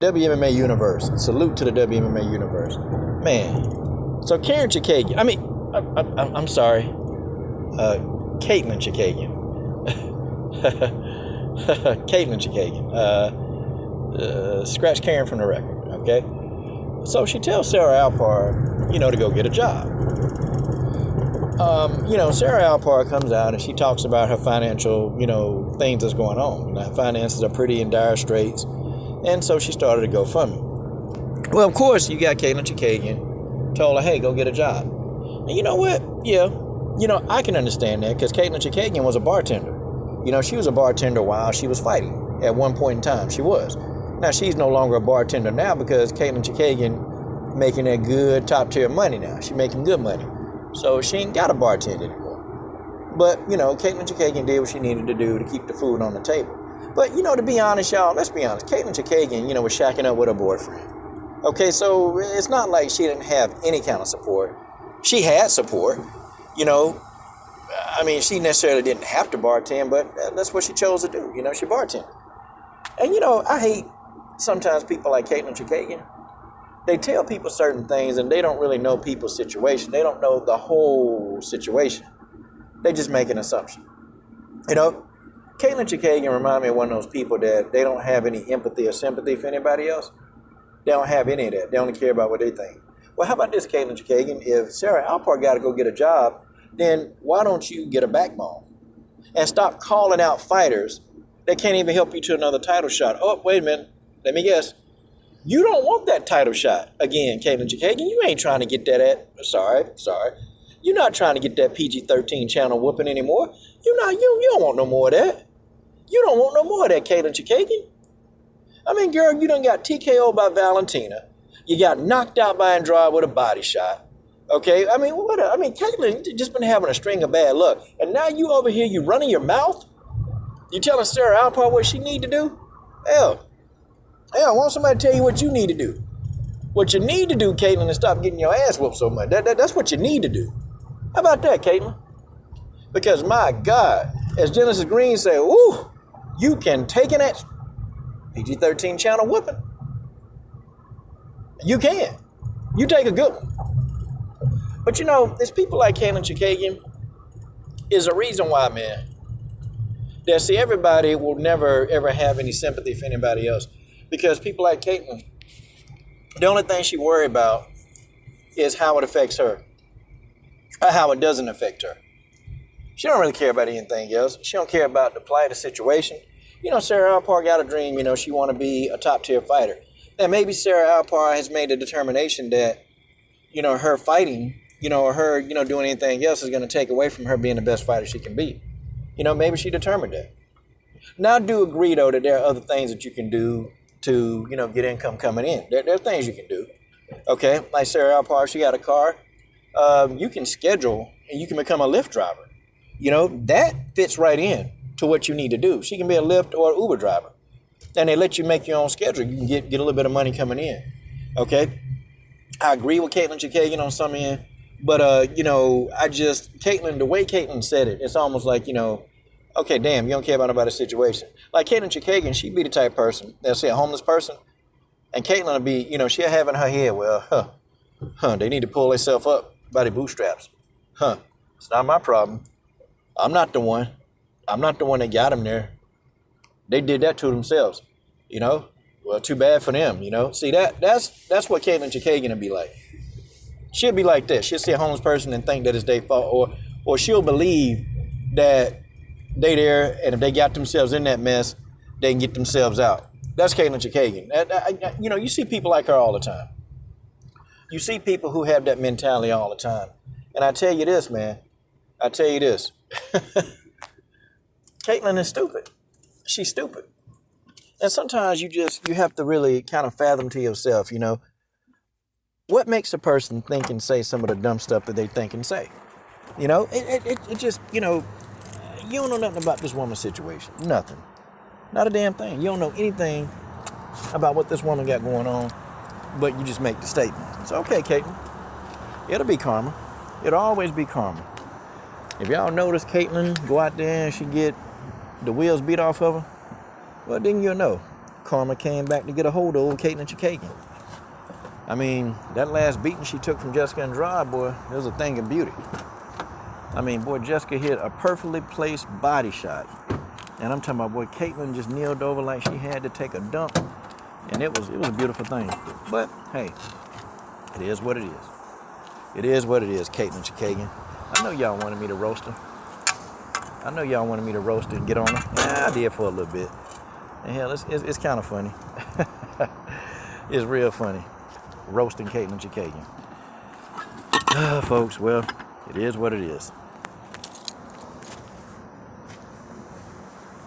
WMMA universe. Salute to the WMMA universe. Man. So Karen Chookagian. I'm sorry. Katlyn Chookagian. Katlyn Chookagian. Scratch Karen from the record, okay? So she tells Sarah Alpar, to go get a job. Sarah Alpar comes out and she talks about her financial, things that's going on. Her finances are pretty in dire straits. And so she started a GoFundMe. Well, of course, you got Katlyn Chookagian told her, hey, go get a job. And you know what? Yeah. I can understand that because Katlyn Chookagian was a bartender. She was a bartender while she was fighting. At one point in time, she was. Now, she's no longer a bartender now because Katlyn Chookagian making that good top-tier money now. She's making good money. So she ain't got a bartender anymore. But, Katlyn Chookagian did what she needed to do to keep the food on the table. But, to be honest, y'all, let's be honest. Katlyn Chookagian, was shacking up with her boyfriend. Okay, so it's not like she didn't have any kind of support. She had support, she necessarily didn't have to bartend, but that's what she chose to do. She bartended. And, I hate sometimes people like Katlyn Chookagian. They tell people certain things and they don't really know people's situation. They don't know the whole situation. They just make an assumption. Katlyn Chookagian reminds me of one of those people that they don't have any empathy or sympathy for anybody else. They don't have any of that. They only care about what they think. Well, how about this, Katlyn Chookagian? If Sarah Alpar got to go get a job, then why don't you get a backbone and stop calling out fighters that can't even help you to another title shot? Oh, wait a minute. Let me guess. You don't want that title shot again, Katlyn Chookagian. You ain't trying to get that Sorry. You're not trying to get that PG-13 channel whooping anymore. You don't want no more of that. You don't want no more of that, Katlyn Chookagian. Girl, you done got TKO by Valentina. You got knocked out by Andrade with a body shot. Okay? Katlyn just been having a string of bad luck. And now you over here, you running your mouth? You telling Sarah Alpar what she need to do? Hell, I want somebody to tell you what you need to do. What you need to do, Katlyn, is stop getting your ass whooped so much. That's what you need to do. How about that, Katlyn? Because, my God, as Genesis Green said, ooh, you can take an PG-13 channel whooping. You can. You take a good one. But, it's people like Katlyn Chookagian is a reason why, man, that, see, everybody will never, ever have any sympathy for anybody else. Because people like Katlyn, the only thing she worry about is how it affects her, or how it doesn't affect her. She don't really care about anything else. She don't care about the plight of situation. Sarah Alpar got a dream, she want to be a top-tier fighter. And maybe Sarah Alpar has made a determination that, her fighting, or her, doing anything else is going to take away from her being the best fighter she can be. Maybe she determined that. Now, I do agree, though, that there are other things that you can do to, get income coming in. There are things you can do. Okay, like Sarah Alpar, she got a car. You can schedule and you can become a Lyft driver. That fits right in to what you need to do. She can be a Lyft or Uber driver. And they let you make your own schedule. You can get a little bit of money coming in. Okay? I agree with Katlyn Chookagian on some end. But, Katlyn, the way Katlyn said it, it's almost like, okay, damn, you don't care about nobody's situation. Like Katlyn Chookagian, she'd be the type person, they'll say a homeless person, and Katlyn will be, she'll have in her head, well, they need to pull themselves up by the bootstraps. It's not my problem. I'm not the one that got them there. They did that to themselves, Well, too bad for them, See, that's what Katlyn Chookagian will be like. She'll be like that. She'll see a homeless person and think that it's their fault, or she'll believe that they there, and if they got themselves in that mess, they can get themselves out. That's Katlyn Chookagian. You see people like her all the time. You see people who have that mentality all the time. And I tell you this, man. Katlyn is stupid. She's stupid. And sometimes you have to really kind of fathom to yourself, what makes a person think and say some of the dumb stuff that they think and say? It just, you don't know nothing about this woman's situation. Nothing. Not a damn thing. You don't know anything about what this woman got going on, but you just make the statement. It's okay, Katlyn. It'll be karma. It'll always be karma. If y'all notice Katlyn go out there and she get the wheels beat off of her, well, then you'll know. karma came back to get a hold of old Katlyn Chookagian. I mean, that last beating she took from Jessica Andrade, boy, it was a thing of beauty. I mean, boy, Jessica hit a perfectly placed body shot. And I'm talking about, boy, Katlyn just kneeled over like she had to take a dump. And it was a beautiful thing. But, hey, it is what it is. It is what it is, Katlyn Chookagian. I know y'all wanted me to roast her. I know y'all wanted me to roast her and get on her. Yeah, I did for a little bit. And hell, it's kind of funny. It's real funny. Roasting Katlyn Chookagian. Folks, well, it is what it is.